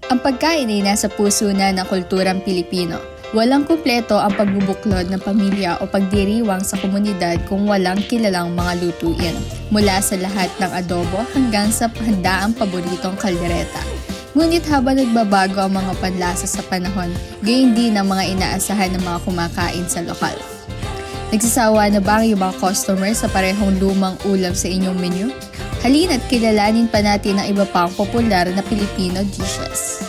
Ang pagkain ay nasa puso na ng kulturang Pilipino. Walang kumpleto ang pagbubuklod ng pamilya o pagdiriwang sa komunidad kung walang kilalang mga lutuin. Mula sa lahat ng adobo hanggang sa handaang paboritong kaldereta. Ngunit habang nagbabago ang mga panlasa sa panahon, gayon din ang mga inaasahan ng mga kumakain sa lokal. Nagsasawa na ba ang ibang customer sa parehong lumang ulam sa inyong menu? Halina't kilalanin pa natin ang iba pang popular na Filipino dishes.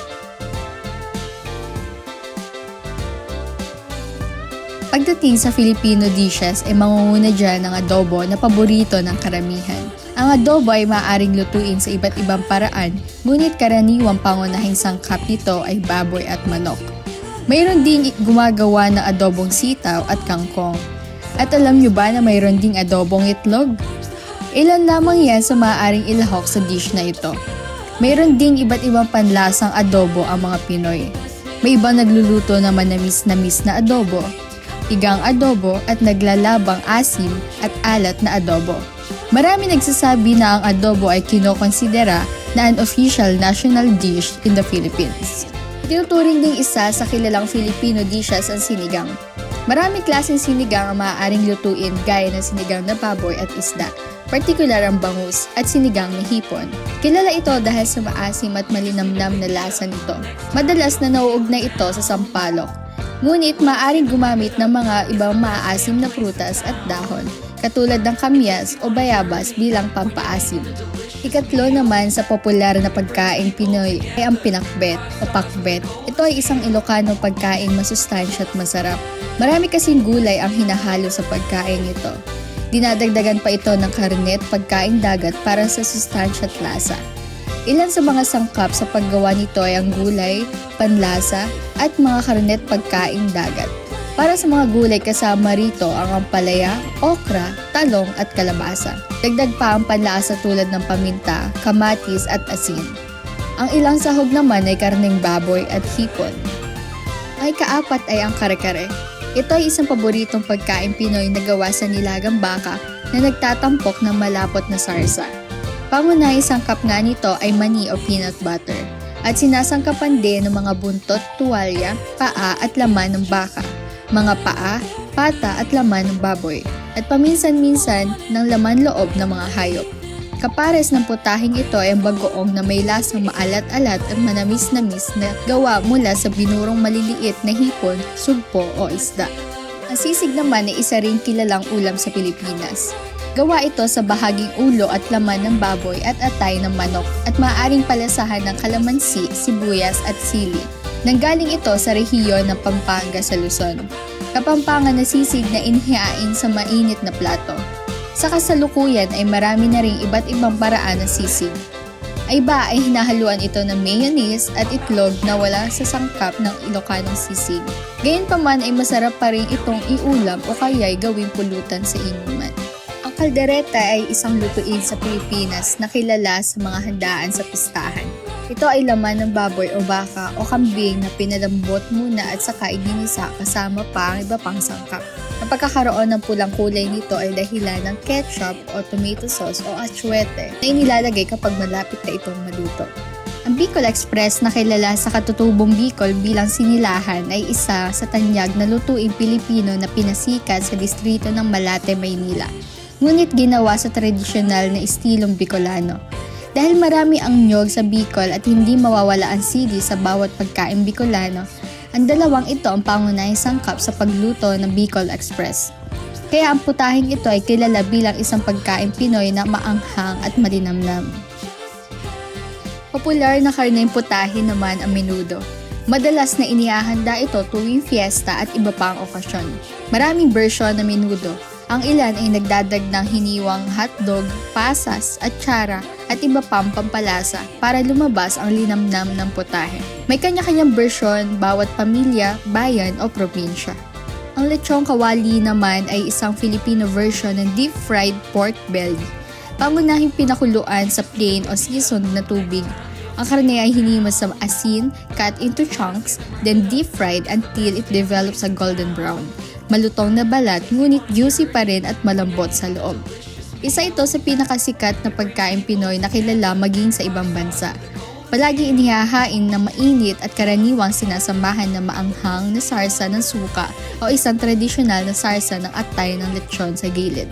Pagdating sa Filipino dishes ay mangunguna dyan ang adobo na paborito ng karamihan. Ang adobo ay maaaring lutuin sa iba't ibang paraan, ngunit karaniwang pangunahing sangkap nito ay baboy at manok. Mayroon din gumagawa ng adobong sitaw at kangkong. At alam nyo ba na mayroon ding adobong itlog? Ilan lamang yan sa maaaring ilahok sa dish na ito. Mayroon ding iba't ibang panlasang adobo ang mga Pinoy. May ibang nagluluto na manamis-namis na adobo, igang adobo at naglalabang asim at alat na adobo. Marami nagsasabi na ang adobo ay kinokonsidera na an official national dish in the Philippines. Tinuturing ding isa sa kilalang Filipino dishes ang sinigang. Maraming klaseng sinigang ang maaaring lutuin gaya ng sinigang na baboy at isda, partikular ang bangus at sinigang na hipon. Kilala ito dahil sa maasim at malinamnam na lasa nito. Madalas na nauugnay ito sa sampalok. Ngunit maaaring gumamit ng mga ibang maaasim na prutas at dahon, katulad ng kamyas o bayabas bilang pampaasim. Ikatlo naman sa popular na pagkain Pinoy ay ang pinakbet o pakbet. Ito ay isang Ilocano pagkain masustansya at masarap. Marami kasing gulay ang hinahalo sa pagkain ito. Dinadagdagan pa ito ng karne at pagkain dagat para sa sustansya at lasa. Ilan sa mga sangkap sa paggawa nito ay ang gulay, panlasa, at mga karne at pagkain dagat. Para sa mga gulay kasama rito ang ampalaya, okra, talong at kalabasa. Dagdag pa ang panlasa tulad ng paminta, kamatis at asin. Ang ilang sahog naman ay karneng baboy at hipon. Ang ikaapat ay ang kare-kare. Ito ay isang paboritong pagkain Pinoy na gawa sa nilagang baka na nagtatampok ng malapot na sarsa. Pangunahing sangkap nga nito ay mani o peanut butter at sinasangkapan din ng mga buntot, tuwalya, paa at laman ng baka, mga paa, pata at laman ng baboy, at paminsan-minsan ng laman loob ng mga hayop. Kapares ng putahing ito ay ang bagoong na may lasang maalat-alat at manamis-namis na gawa mula sa binurong maliliit na hipon, sugpo o isda. Ang sisig naman ay isa ring kilalang ulam sa Pilipinas. Gawa ito sa bahaging ulo at laman ng baboy at atay ng manok at maaaring palasahan ng kalamansi, sibuyas at sili. Nanggaling ito sa rehiyon ng Pampanga sa Luzon. Kapampangan na sisig na inihain sa mainit na plato. Sa kasalukuyan ay marami na ring iba't ibang paraan ng sisig. Ay iba ay hinahaluan ito ng mayonnaise at itlog na wala sa sangkap ng Ilocanong sisig. Gayunpaman ay masarap pa rin itong iulam o kaya'y gawing pulutan sa inuman. Ang kaldereta ay isang lutuin sa Pilipinas na kilala sa mga handaan sa pistahan. Ito ay laman ng baboy o baka o kambing na pinalambot muna at saka iginisa kasama pa ang iba pang sangkap. Ang pagkakaroon ng pulang kulay nito ay dahilan ng ketchup o tomato sauce o atsuete na inilalagay kapag malapit na itong maluto. Ang Bicol Express na kilala sa katutubong Bicol bilang sinilahan ay isa sa tanyag na lutuing Pilipino na pinasikat sa distrito ng Malate, Maynila. Ngunit ginawa sa tradisyonal na estilong Bicolano. Dahil marami ang niyog sa Bicol at hindi mawawala ang sili sa bawat pagkain Bicolano, ang dalawang ito ang pangunahing sangkap sa pagluto ng Bicol Express. Kaya ang putahing ito ay kilala bilang isang pagkain Pinoy na maanghang at malinamnam. Popular na karneng putahe naman ang menudo. Madalas na inihahanda ito tuwing fiesta at iba pang okasyon. Maraming bersyon ng menudo. Ang ilan ay nagdadag ng hiniwang hotdog, pasas, at tsara at iba pang pampalasa para lumabas ang linamnam ng putahe. May kanya-kanyang bersyon bawat pamilya, bayan o probinsya. Ang lechong kawali naman ay isang Filipino version ng deep-fried pork belly. Pangunahing pinakuluan sa plain o seasoned na tubig. Ang karne ay hinimos sa asin, cut into chunks, then deep-fried until it develops a golden brown. Malutong na balat ngunit juicy pa rin at malambot sa loob. Isa ito sa pinakasikat na pagkain Pinoy na kilala maging sa ibang bansa. Palagi inihahain na mainit at karaniwang sinasambahan na maanghang na sarsa ng suka o isang tradisyonal na sarsa ng atay ng lechon sa gilid.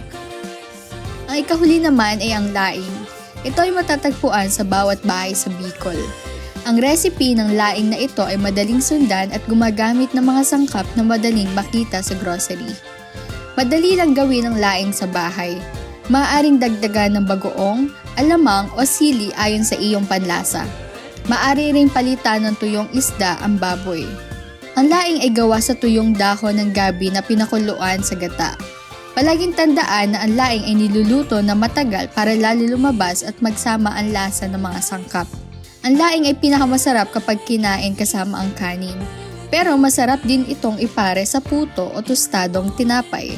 Ang ikahuli naman ay ang laing. Ito ay matatagpuan sa bawat bahay sa Bicol. Ang recipe ng laing na ito ay madaling sundan at gumagamit ng mga sangkap na madaling makita sa grocery. Madali lang gawin ang laing sa bahay. Maaaring dagdagan ng bagoong, alamang o sili ayon sa iyong panlasa. Maaari ring palitan ng tuyong isda ang baboy. Ang laing ay gawa sa tuyong dahon ng gabi na pinakuluan sa gata. Palaging tandaan na ang laing ay niluluto na matagal para lalo lumabas at magsama ang lasa ng mga sangkap. Ang laing ay pinakamasarap kapag kinain kasama ang kanin. Pero masarap din itong ipare sa puto o tostadong tinapay.